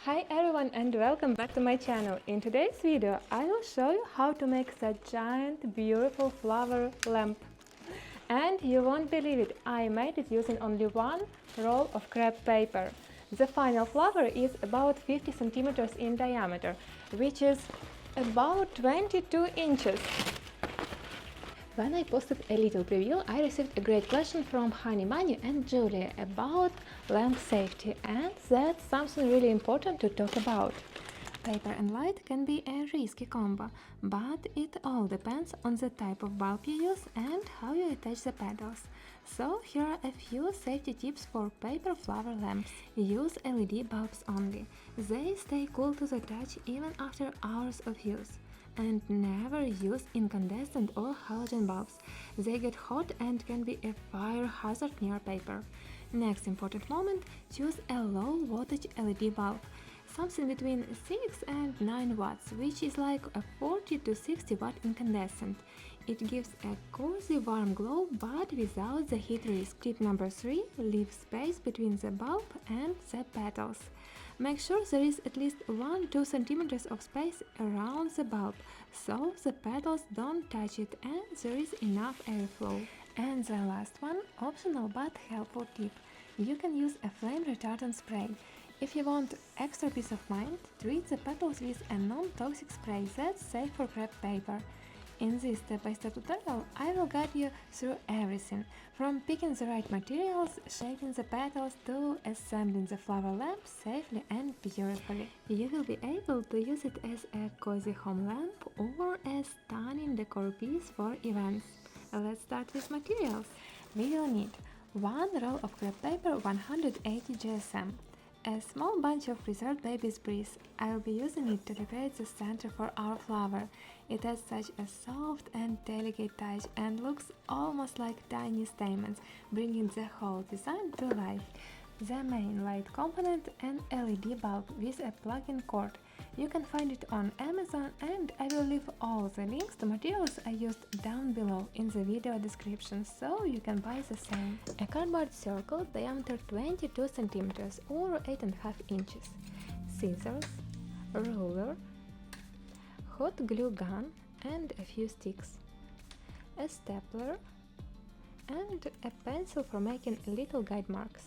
Hi everyone and welcome back to my channel. In today's video I will show you how to make such giant beautiful flower lamp. And you won't believe it, I made it using only one roll of crepe paper. The final flower is about 50 centimeters in diameter, which is about 22 inches. When I posted a little preview, I received a great question from Honey Money and Julia about lamp safety, and that's something really important to talk about. Paper and light can be a risky combo, but it all depends on the type of bulb you use and how you attach the petals. So here are a few safety tips for paper flower lamps. Use LED bulbs only. They stay cool to the touch even after hours of use. And never use incandescent or halogen bulbs. They get hot and can be a fire hazard near paper. Next important moment, choose a low wattage LED bulb, something between 6 and 9 watts, which is like a 40 to 60 watt incandescent. It gives a cozy warm glow but without the heat risk. Tip number 3, leave space between the bulb and the petals. Make sure there is at least 1-2 centimeters of space around the bulb, so the petals don't touch it and there is enough airflow. And the last one, optional but helpful tip. You can use a flame retardant spray. If you want extra peace of mind, treat the petals with a non-toxic spray that's safe for crepe paper. In this step-by-step tutorial, I will guide you through everything, from picking the right materials, shaping the petals, to assembling the flower lamp safely and beautifully. You will be able to use it as a cozy home lamp or a stunning decor piece for events. Let's start with materials. We will need 1 roll of crepe paper 180 GSM, a small bunch of preserved baby's breeze. I will be using it to decorate the center for our flower. It has such a soft and delicate touch and looks almost like tiny stamens, bringing the whole design to life. The main light component, an LED bulb with a plug-in cord. You can find it on Amazon, and I will leave all the links to materials I used down below in the video description, so you can buy the same. A cardboard circle diameter 22 centimeters or 8.5 inches. Scissors, ruler, hot glue gun and a few sticks, a stapler and a pencil for making little guide marks.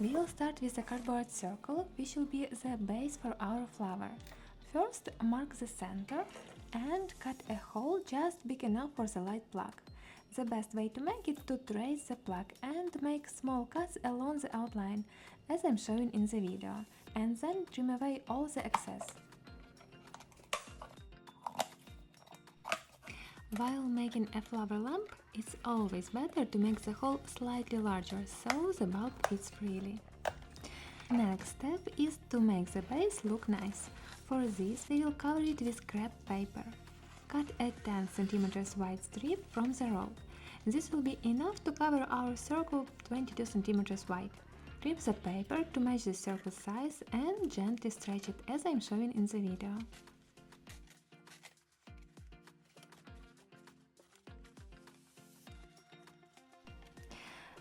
We will start with a cardboard circle, which will be the base for our flower. First, mark the center and cut a hole just big enough for the light plug. The best way to make it to trace the plug and make small cuts along the outline, as I'm showing in the video, and then trim away all the excess. While making a flower lamp, it's always better to make the hole slightly larger, so the bulb fits freely. Next step is to make the base look nice. For this, we will cover it with crepe paper. Cut a 10 cm wide strip from the roll. This will be enough to cover our circle 22 cm wide. Trim the paper to match the circle size and gently stretch it, as I'm showing in the video.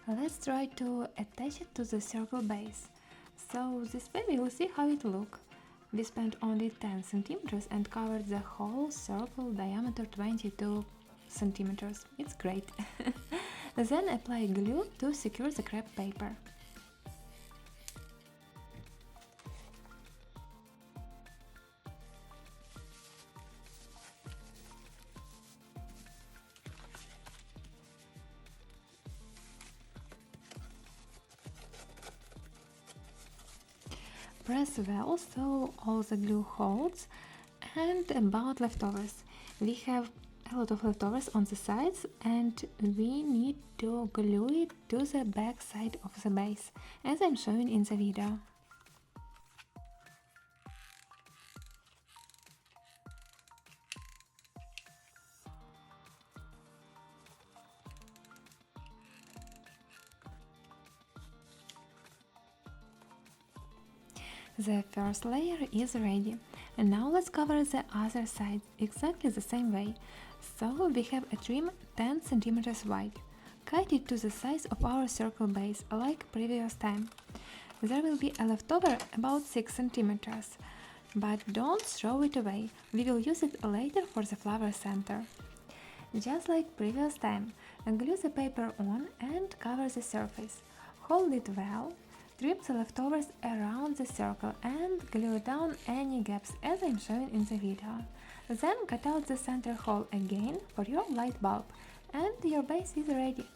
Let's try to attach it to the circle base. So this way we will see how it looks. We spent only 10 centimeters and covered the whole circle diameter 22 centimeters. It's great. Then apply glue to secure the crepe paper. Press well so all the glue holds. And about leftovers. We have a lot of leftovers on the sides and we need to glue it to the back side of the base, as I'm showing in the video. The first layer is ready, and now let's cover the other side exactly the same way. So we have a trim 10 cm wide. Cut it to the size of our circle base, like previous time. There will be a leftover about 6 centimeters, but don't throw it away, we will use it later for the flower center. Just like previous time, glue the paper on and cover the surface. Hold it well, trim the leftovers around the circle and glue down any gaps as I'm showing in the video. Then cut out the center hole again for your light bulb and your base is ready.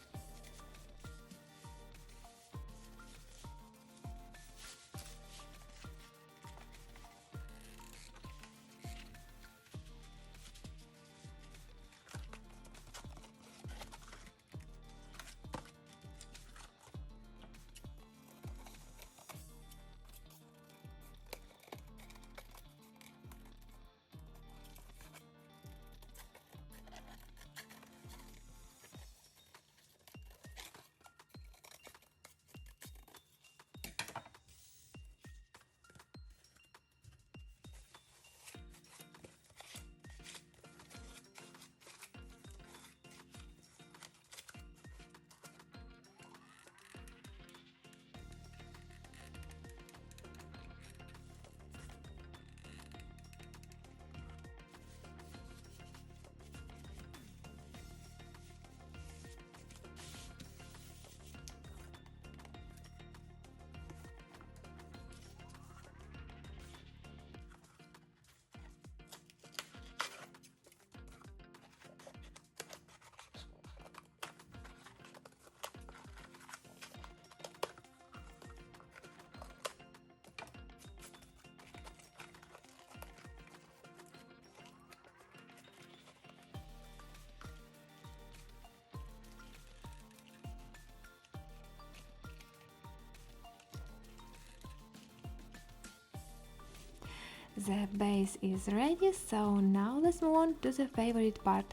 The base is ready, so now let's move on to the favorite part,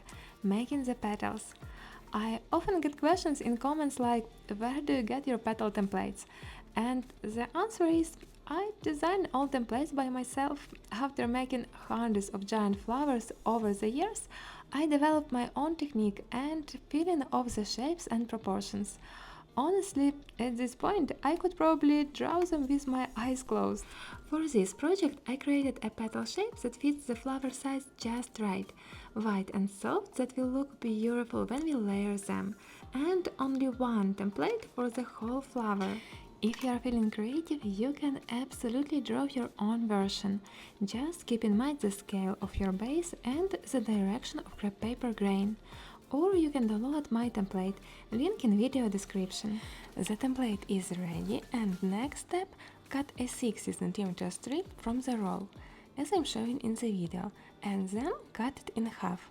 making the petals. I often get questions in comments like, where do you get your petal templates? And the answer is, I design all templates by myself. After making hundreds of giant flowers over the years, I developed my own technique and feeling of the shapes and proportions. Honestly, at this point, I could probably draw them with my eyes closed. For this project, I created a petal shape that fits the flower size just right, white and soft that will look beautiful when we layer them, and only one template for the whole flower. If you are feeling creative, you can absolutely draw your own version. Just keep in mind the scale of your base and the direction of crepe paper grain. Or you can download my template, link in video description. The template is ready and next step, cut a 60 cm strip from the roll, as I'm showing in the video, and then cut it in half.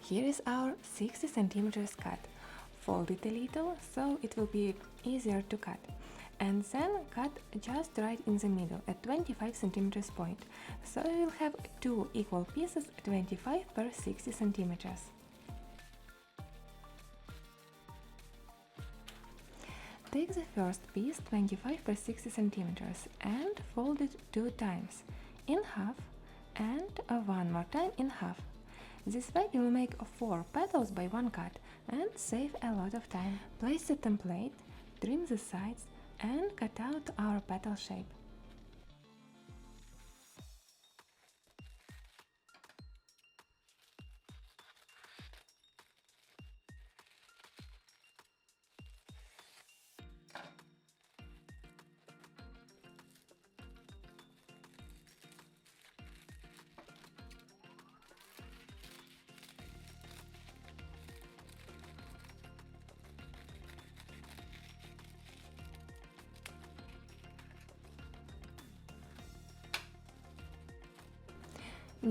Here is our 60 cm cut. Fold it a little so it will be easier to cut. And then cut just right in the middle at 25 cm point, so you will have two equal pieces 25 per 60 cm. Take the first piece 25 per 60 cm and fold it 2 times, in half and one more time in half. This way you will make 4 petals by one cut and save a lot of time. Place the template, trim the sides and cut out our petal shape.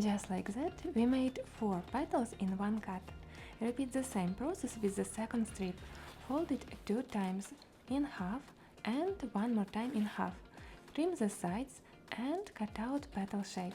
Just like that, we made 4 petals in one cut. Repeat the same process with the second strip. Fold it 2 times in half and one more time in half. Trim the sides and cut out petal shape.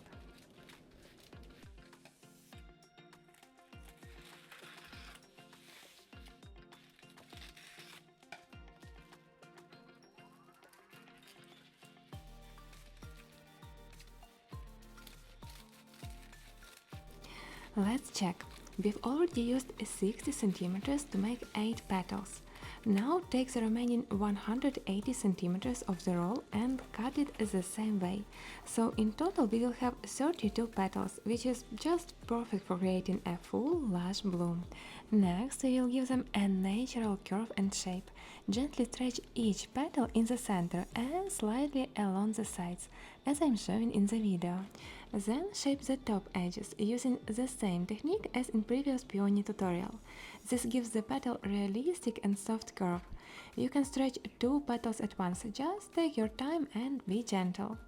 Let's check. We've already used 60 centimeters to make 8 petals. Now take the remaining 180 centimeters of the roll and cut it the same way. So in total we will have 32 petals, which is just perfect for creating a full lush bloom. Next we will give them a natural curve and shape. Gently stretch each petal in the center and slightly along the sides, as I'm showing in the video. Then shape the top edges using the same technique as in previous peony tutorial. This gives the petal realistic and soft curve. You can stretch 2 petals at once, just take your time and be gentle.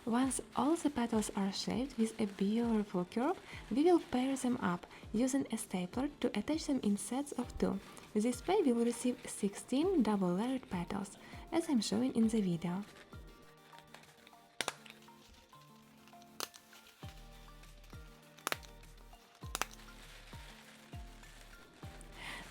Once all the petals are shaped with a beautiful curve, we will pair them up using a stapler to attach them in sets of 2. This way we will receive 16 double-layered petals, as I'm showing in the video.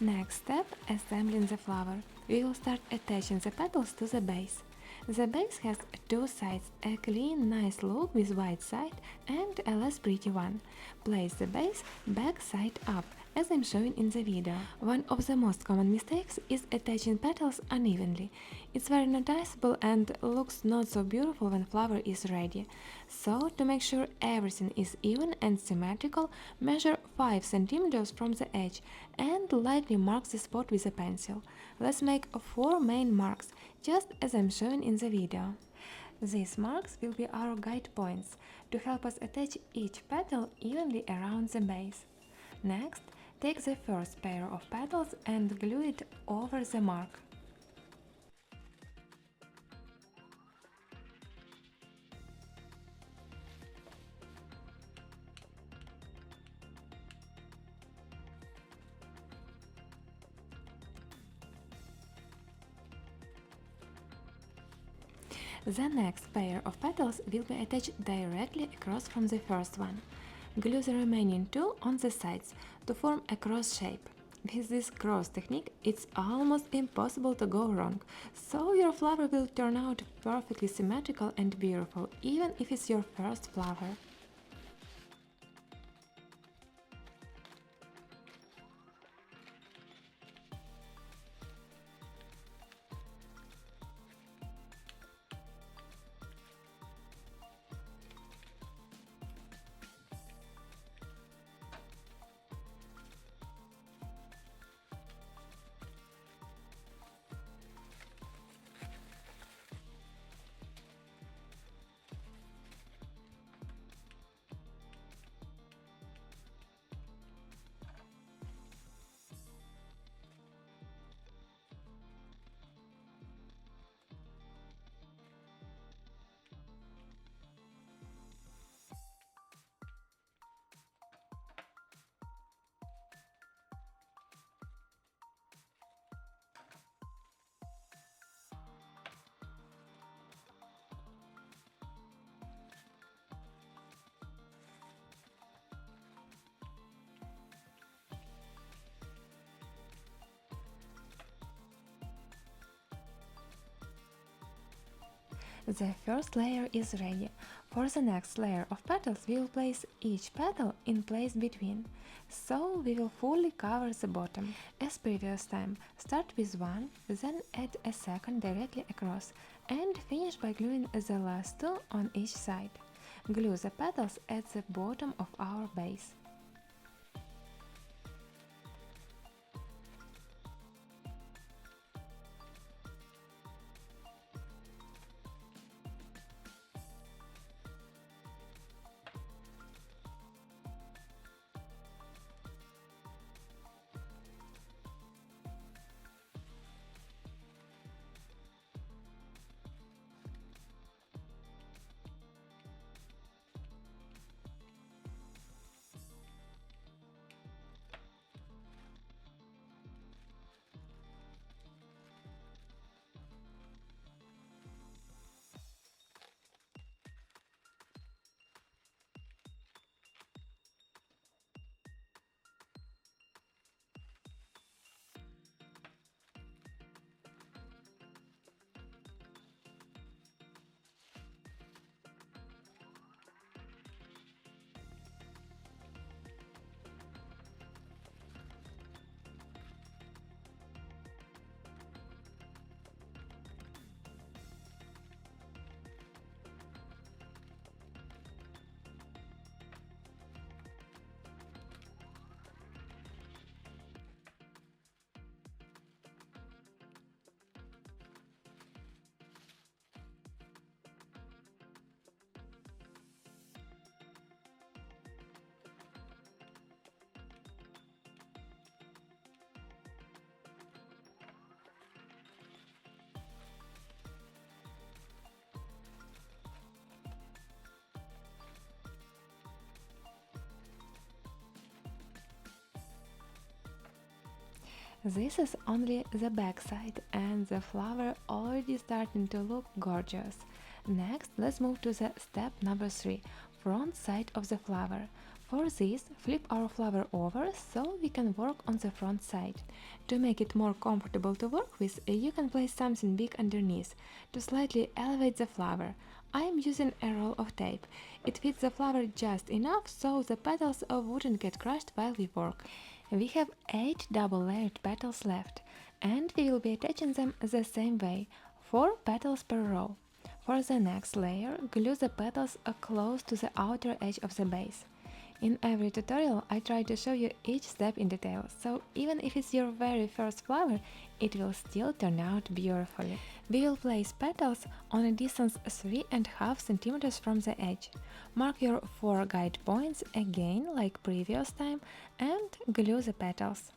Next step, assembling the flower. We will start attaching the petals to the base. The base has 2 sides, a clean, nice look with white side and a less pretty one. Place the base back side up, as I'm showing in the video. One of the most common mistakes is attaching petals unevenly. It's very noticeable and looks not so beautiful when flower is ready. So, to make sure everything is even and symmetrical, measure 5 cm from the edge and lightly mark the spot with a pencil. Let's make 4 main marks, just as I'm showing in the video. These marks will be our guide points to help us attach each petal evenly around the base. Next, take the first pair of petals and glue it over the mark. The next pair of petals will be attached directly across from the first one. Glue the remaining 2 on the sides to form a cross shape. With this cross technique, it's almost impossible to go wrong, so your flower will turn out perfectly symmetrical and beautiful, even if it's your first flower. The first layer is ready. For the next layer of petals we will place each petal in place between, so we will fully cover the bottom. As previous time, start with one, then add a second directly across and finish by gluing the last 2 on each side. Glue the petals at the bottom of our base. This is only the back side, and the flower already starting to look gorgeous. Next, let's move to the step number 3, front side of the flower. For this, flip our flower over so we can work on the front side. To make it more comfortable to work with, you can place something big underneath to slightly elevate the flower. I am using a roll of tape. It fits the flower just enough so the petals wouldn't get crushed while we work. We have 8 double-layered petals left, and we will be attaching them the same way, 4 petals per row. For the next layer, glue the petals close to the outer edge of the base. In every tutorial, I try to show you each step in detail, so even if it's your very first flower, it will still turn out beautifully. We will place petals on a distance 3.5 cm from the edge. Mark your 4 guide points again like previous time and glue the petals.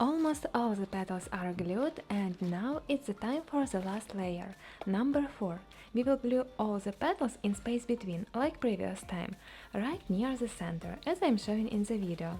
Almost all the petals are glued, and now it's the time for the last layer, number 4. We will glue all the petals in space between, like previous time, right near the center, as I'm showing in the video.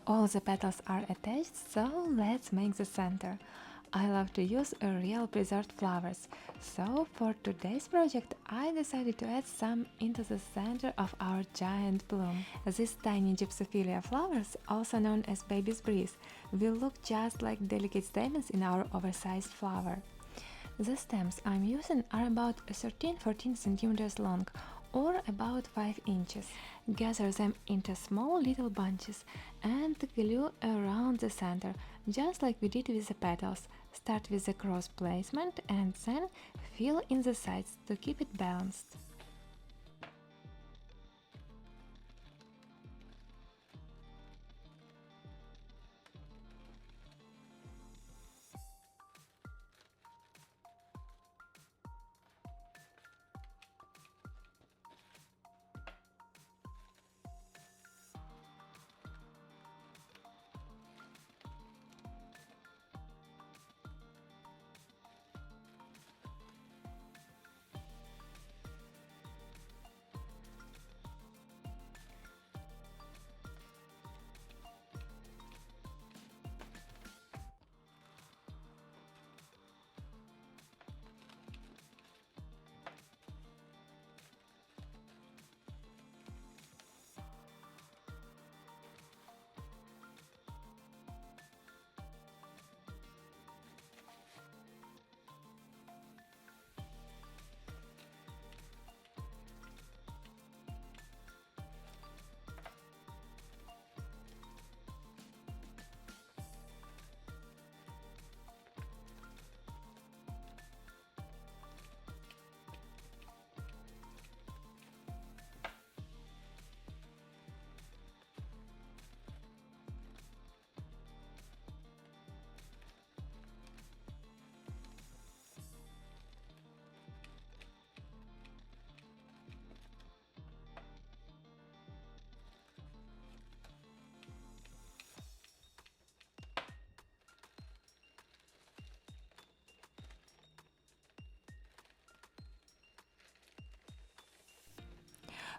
All the petals are attached, so let's make the center. I love to use real preserved flowers, so for today's project I decided to add some into the center of our giant bloom. These tiny gypsophilia flowers, also known as baby's breeze, will look just like delicate stamens in our oversized flower. The stems I'm using are about 13-14 centimeters long, or about 5 inches. Gather them into small little bunches and glue around the center, just like we did with the petals. Start with the cross placement and then fill in the sides to keep it balanced.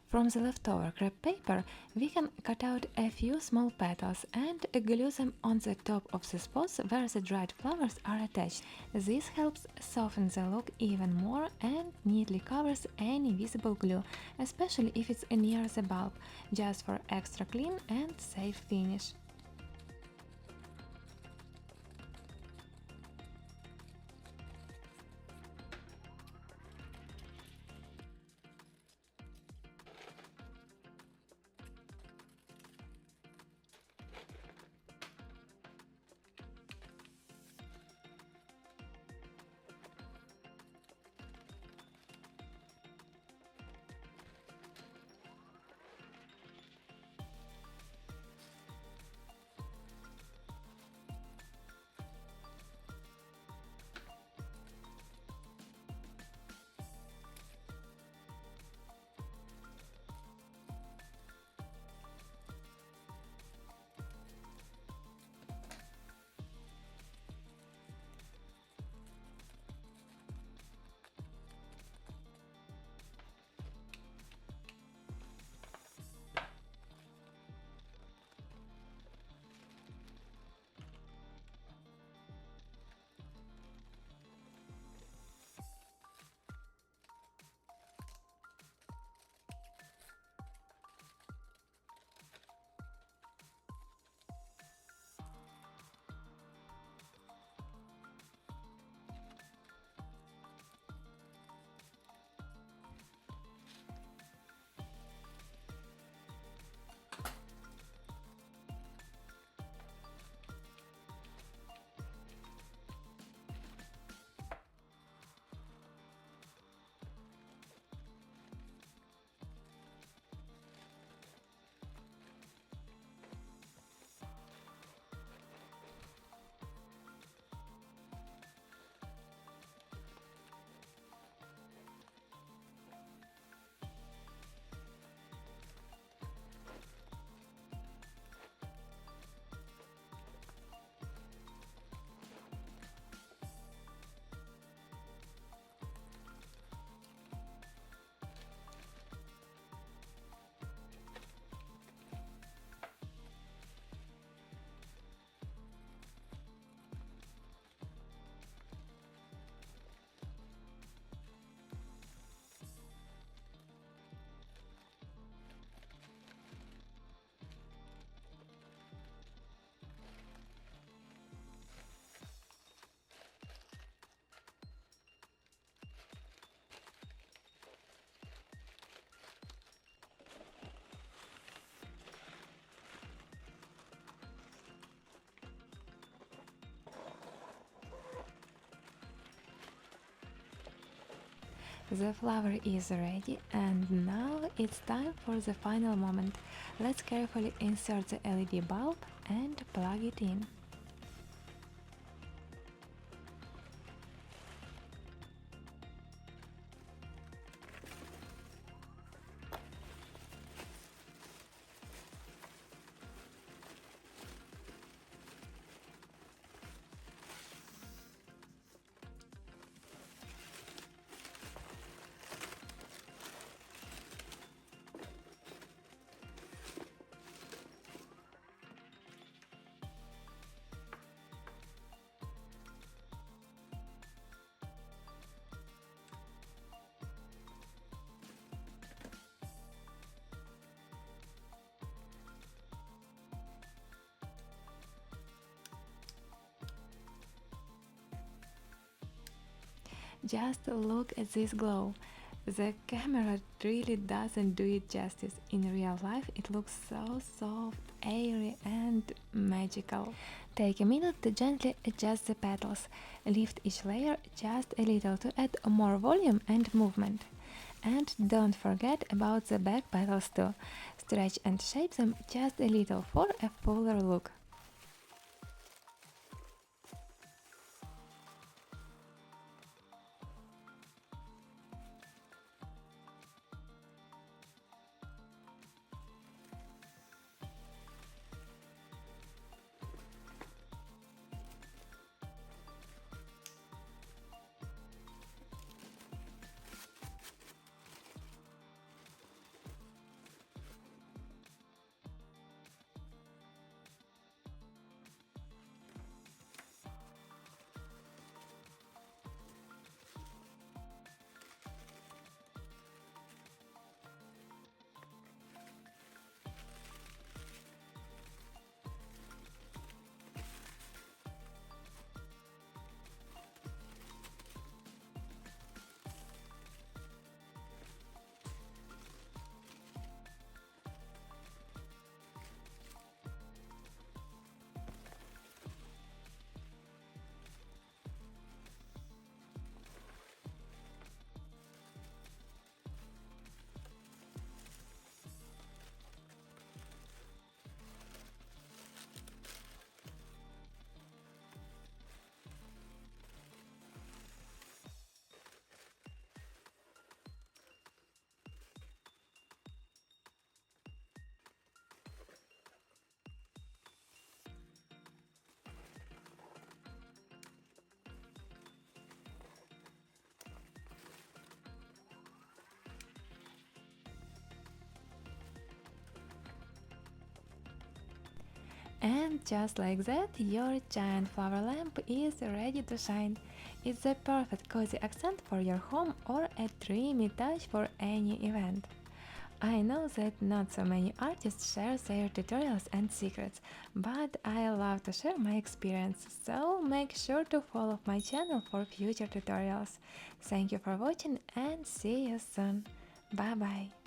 From the leftover crepe paper, we can cut out a few small petals and glue them on the top of the spots where the dried flowers are attached. This helps soften the look even more and neatly covers any visible glue, especially if it's near the bulb, just for extra clean and safe finish. The flower is ready, and now it's time for the final moment. Let's carefully insert the LED bulb and plug it in. Just look at this glow. The camera really doesn't do it justice. In real life, it looks so soft, airy, and magical. Take a minute to gently adjust the petals. Lift each layer just a little to add more volume and movement. And don't forget about the back petals too. Stretch and shape them just a little for a fuller look. And just like that, your giant flower lamp is ready to shine. It's the perfect cozy accent for your home or a dreamy touch for any event. I know that not so many artists share their tutorials and secrets, but I love to share my experience, so make sure to follow my channel for future tutorials. Thank you for watching and see you soon. Bye bye.